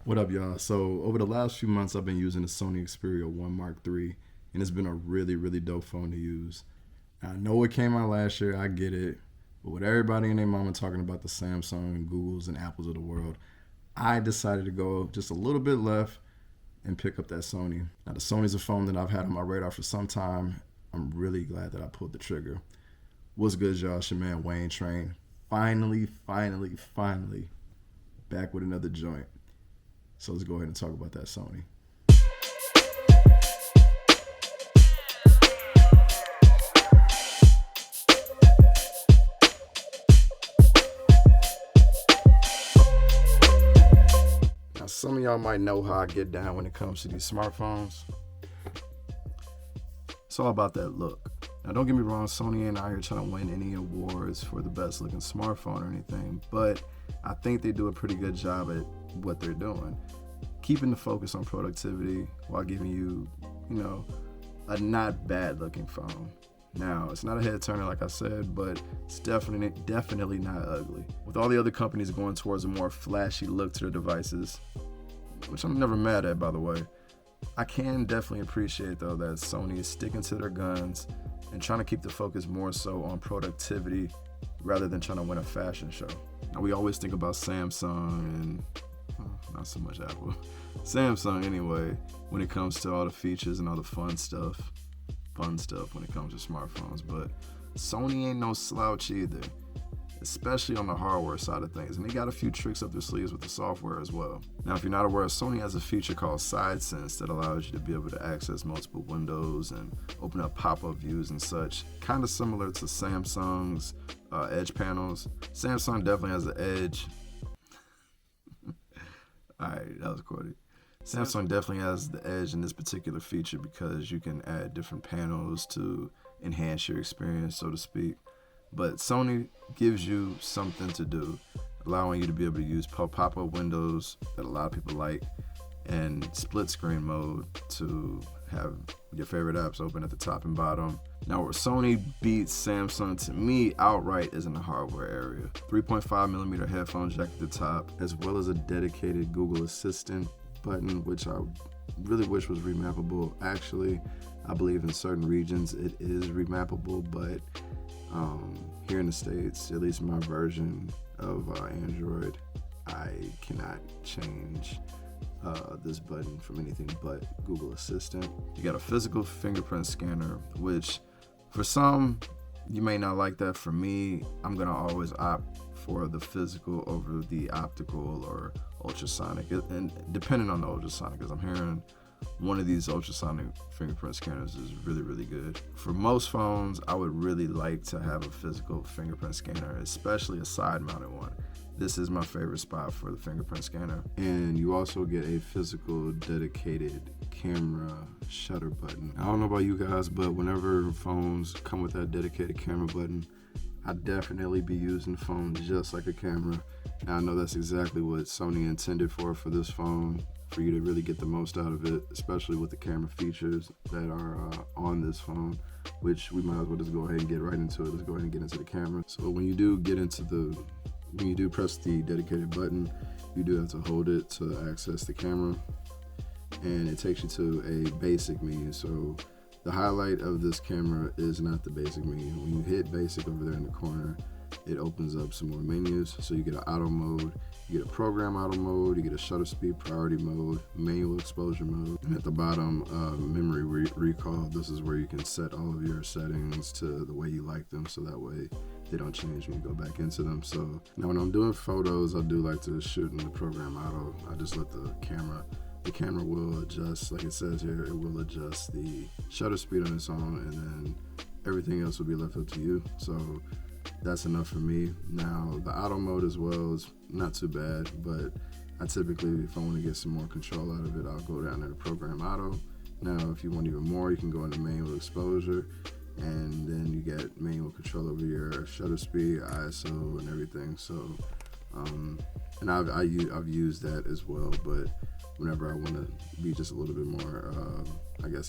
What up, y'all? So over the last few months, I've been using the Sony Xperia 1 Mark III, and it's been a really, really dope phone to use. I know it came out last year, I get it, but with everybody and their mama talking about the Samsung and Googles and Apples of the world, I decided to go just a little bit left and pick up that Sony. Now, the Sony's a phone that I've had on my radar for some time. I'm really glad that I pulled the trigger. What's good, y'all? It's your man Wayne Train. Finally, back with another joint. So let's go ahead and talk about that Sony. Now, some of y'all might know how I get down when it comes to these smartphones. It's all about that look. Now, don't get me wrong, Sony ain't out here trying to win any awards for the best looking smartphone or anything, but I think they do a pretty good job at what they're doing. Keeping the focus on productivity while giving you, a not bad looking phone. Now, it's not a head turner like I said, but it's definitely not ugly. With all the other companies going towards a more flashy look to their devices, which I'm never mad at, by the way, I can definitely appreciate, though, that Sony is sticking to their guns and trying to keep the focus more so on productivity rather than trying to win a fashion show. Now, we always think about Samsung and not so much Apple. Samsung, anyway, when it comes to all the features and all the fun stuff when it comes to smartphones. But Sony ain't no slouch either, especially on the hardware side of things. And they got a few tricks up their sleeves with the software as well. Now, if you're not aware, Sony has a feature called Side Sense that allows you to be able to access multiple windows and open up pop-up views and such. Kind of similar to Samsung's Edge panels. Samsung definitely has the Edge. Alright, that was corny. Samsung definitely has the edge in this particular feature because you can add different panels to enhance your experience, so to speak. But Sony gives you something to do, allowing you to be able to use pop-up windows that a lot of people like and split screen mode to have your favorite apps open at the top and bottom. Now, where Sony beats Samsung to me outright is in the hardware area. 3.5mm headphone jack at the top, as well as a dedicated Google Assistant button, which I really wish was remappable. Actually, I believe in certain regions it is remappable, but here in the States, at least my version of Android, I cannot change this button from anything but Google Assistant. You got a physical fingerprint scanner, which for some, you may not like that. For me, I'm gonna always opt for the physical over the optical or ultrasonic, and depending on the ultrasonic, because I'm hearing one of these ultrasonic fingerprint scanners is really, really good. For most phones, I would really like to have a physical fingerprint scanner, especially a side-mounted one. This is my favorite spot for the fingerprint scanner. And you also get a physical dedicated camera shutter button. I don't know about you guys, but whenever phones come with that dedicated camera button, I definitely be using the phone just like a camera. Now, I know that's exactly what Sony intended for this phone, for you to really get the most out of it, especially with the camera features that are on this phone, which we might as well just go ahead and get right into it. Let's go ahead and get into the camera. So when you do press the dedicated button, you do have to hold it to access the camera, and it takes you to a basic menu. So the highlight of this camera is not the basic menu. When you hit basic over there in the corner, it opens up some more menus. So you get an auto mode, you get a program auto mode, you get a shutter speed priority mode, manual exposure mode, and at the bottom, memory recall. This is where you can set all of your settings to the way you like them, so that way they don't change when you go back into them. So now when I'm doing photos, I do like to shoot in the program auto. I just let the camera will adjust, like it says here, it will adjust the shutter speed on its own, and then everything else will be left up to you. So that's enough for me. Now, the auto mode as well is not too bad, but I typically, if I want to get some more control out of it, I'll go down there to program auto. Now, if you want even more, you can go into manual exposure, and then you get manual control over your shutter speed, ISO, and everything. So, and I've used that as well, but whenever I want to be just a little bit more,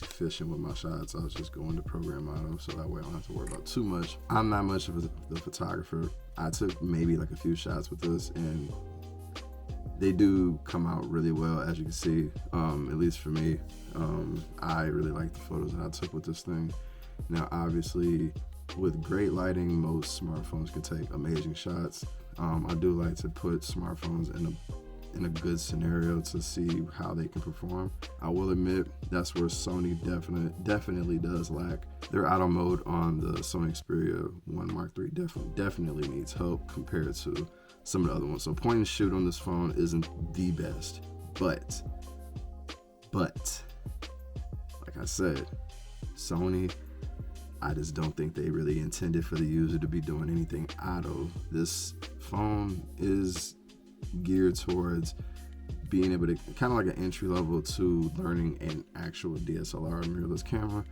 efficient with my shots, I'll just go into program auto, so that way I don't have to worry about too much. I'm not much of the photographer. I took maybe like a few shots with this, and they do come out really well, as you can see, at least for me. I really like the photos that I took with this thing. Now, obviously, with great lighting, most smartphones can take amazing shots. I do like to put smartphones in a good scenario to see how they can perform. I will admit that's where Sony definitely does lack. Their auto mode on the Sony Xperia 1 Mark III definitely needs help compared to some of the other ones. So point and shoot on this phone isn't the best, but like I said, Sony, I just don't think they really intended for the user to be doing anything auto. This phone is geared towards being able to kind of like an entry level to learning an actual DSLR mirrorless camera.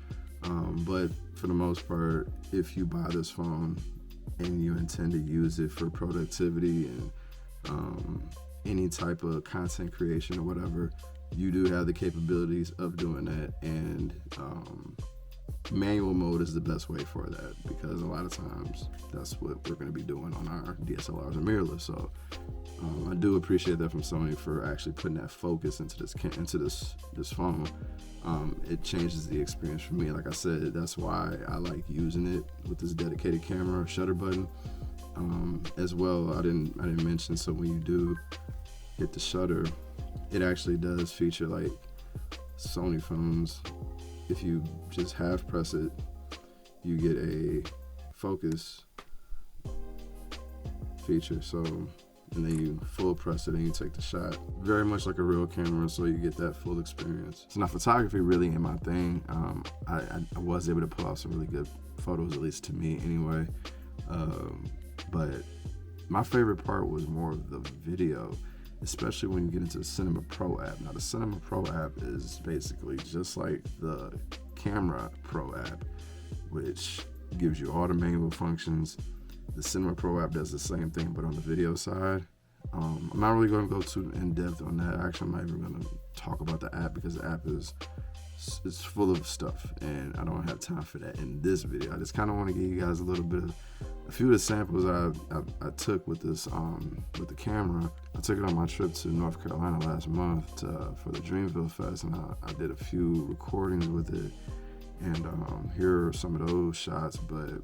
But for the most part, if you buy this phone and you intend to use it for productivity and any type of content creation or whatever, you do have the capabilities of doing that. And manual mode is the best way for that, because a lot of times that's what we're going to be doing on our DSLRs and mirrorless. So I do appreciate that from Sony for actually putting that focus into this phone. It changes the experience for me. Like I said, that's why I like using it with this dedicated camera shutter button. As well, I didn't mention, so when you do hit the shutter, it actually does feature like Sony phones. If you just half press it, you get a focus feature. So, and then you full press it and you take the shot. Very much like a real camera, so you get that full experience. So now photography really ain't my thing. I was able to pull out some really good photos, at least to me anyway. But my favorite part was more of the video, especially when you get into the Cinema Pro app. Now, the Cinema Pro app is basically just like the Camera Pro app, which gives you all the manual functions. The Cinema Pro app does the same thing, but on the video side. I'm not really going to go too in-depth on that. Actually, I'm not even going to talk about the app, because the app is full of stuff, and I don't have time for that in this video. I just kind of want to give you guys a few of the samples I took with this with the camera. I took it on my trip to North Carolina last month for the Dreamville Fest, and I did a few recordings with it, and here are some of those shots. But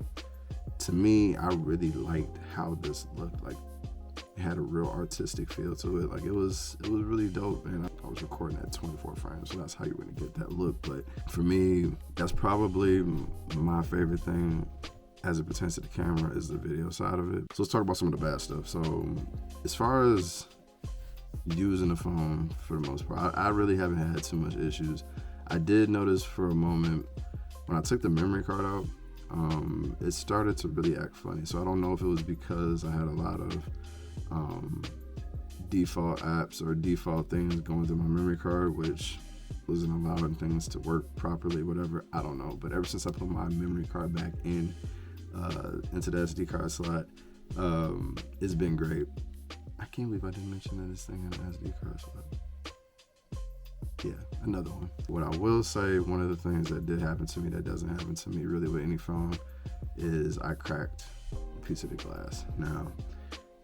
to me, I really liked how this looked. Like, it had a real artistic feel to it. Like, it was really dope, and I was recording at 24 frames, so that's how you're gonna get that look. But for me, that's probably my favorite thing as it pertains to the camera, is the video side of it. So let's talk about some of the bad stuff. So as far as using the phone, for the most part, I really haven't had too much issues. I did notice for a moment when I took the memory card out, it started to really act funny. So I don't know if it was because I had a lot of default apps or default things going through my memory card, which wasn't allowing things to work properly, whatever. I don't know. But ever since I put my memory card back into the SD card slot, it's been great. I can't believe I didn't mention that this thing had an SD card slot. Yeah, another one. What I will say, one of the things that did happen to me that doesn't happen to me really with any phone, is I cracked a piece of the glass. Now,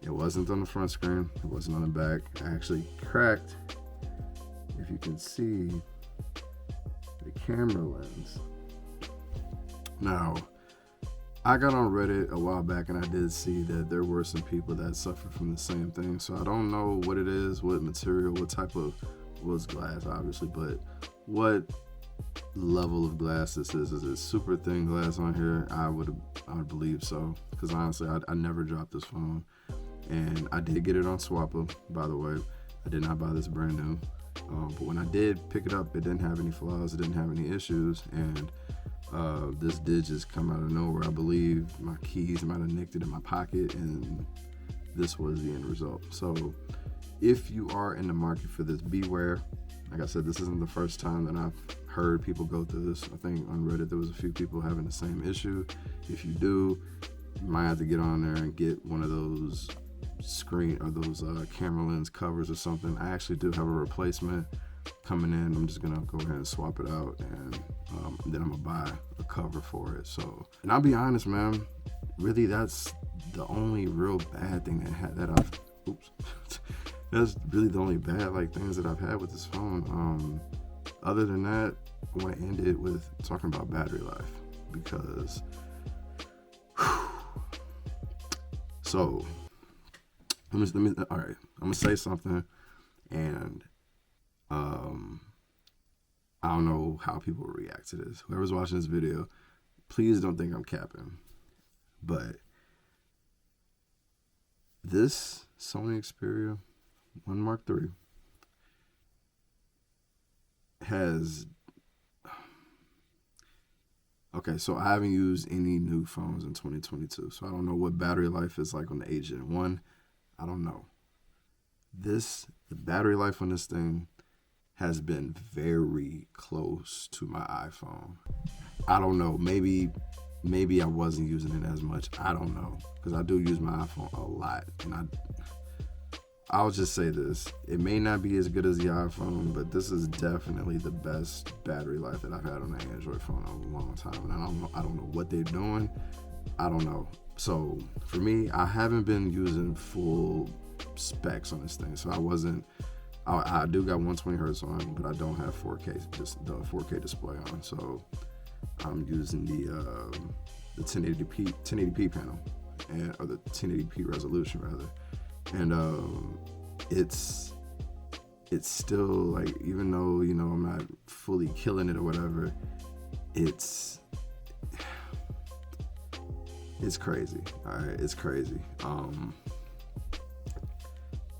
it wasn't on the front screen, it wasn't on the back. I actually cracked, if you can see, the camera lens. Now, I got on Reddit a while back, and I did see that there were some people that suffered from the same thing. So I don't know what it is, what material, what type of, well, it's glass obviously, but what level of glass this is. Is it super thin glass on here? I would believe so, because honestly, I never dropped this phone, and I did get it on Swappa, by the way. I did not buy this brand new, but when I did pick it up, it didn't have any flaws, it didn't have any issues, and this did just come out of nowhere. I believe my keys might have nicked it in my pocket, and this was the end result. So if you are in the market for this, beware. Like I said, this isn't the first time that I've heard people go through this. I think on Reddit there was a few people having the same issue. If you do, you might have to get on there and get one of those screen or those camera lens covers or something. I actually do have a replacement coming in. I'm just gonna go ahead and swap it out, and then I'm gonna buy a cover for it. So, and I'll be honest, man, really that's the only real bad thing that That's really the only bad like things that I've had with this phone. Other than that, I want to end it with talking about battery life because so all right, I'm gonna say something, and I don't know how people react to this. Whoever's watching this video, please don't think I'm capping, but this Sony Xperia 1 Mark III has... Okay, so I haven't used any new phones in 2022, so I don't know what battery life is like on the Agent 1. I don't know. The battery life on this thing has been very close to my iPhone. I don't know. Maybe I wasn't using it as much. I don't know, because I do use my iPhone a lot, and I'll just say this. It may not be as good as the iPhone, but this is definitely the best battery life that I've had on an Android phone in a long time. And I don't know what they're doing. I don't know. So for me, I haven't been using full specs on this thing. So I do got 120 hertz on, but I don't have 4K, just the 4K display on. So I'm using the 1080p panel, or the 1080p resolution rather. And it's still like, even though, you know, I'm not fully killing it or whatever, it's crazy. All right, it's crazy.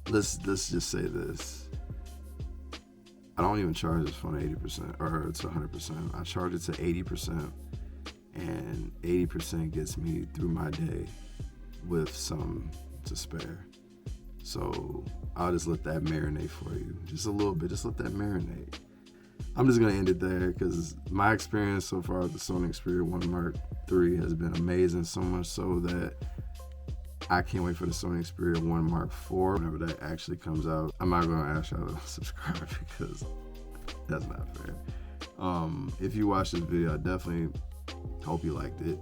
Let's just say this. I don't even charge this phone 80% or to 100%. I charge it to 80%, and 80% gets me through my day with some to spare. So I'll just let that marinate for you. Just a little bit. Just let that marinate. I'm just going to end it there because my experience so far with the Sony Xperia 1 Mark III has been amazing, so much so that I can't wait for the Sony Xperia 1 Mark IV whenever that actually comes out. I'm not going to ask y'all to subscribe because that's not fair. If you watch this video, I definitely hope you liked it.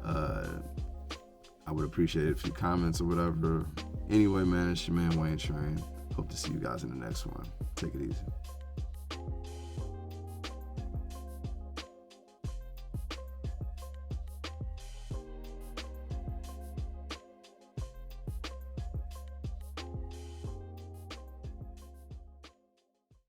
I would appreciate it if you comments or whatever. Anyway, man, it's your man Wayne Train. Hope to see you guys in the next one. Take it easy.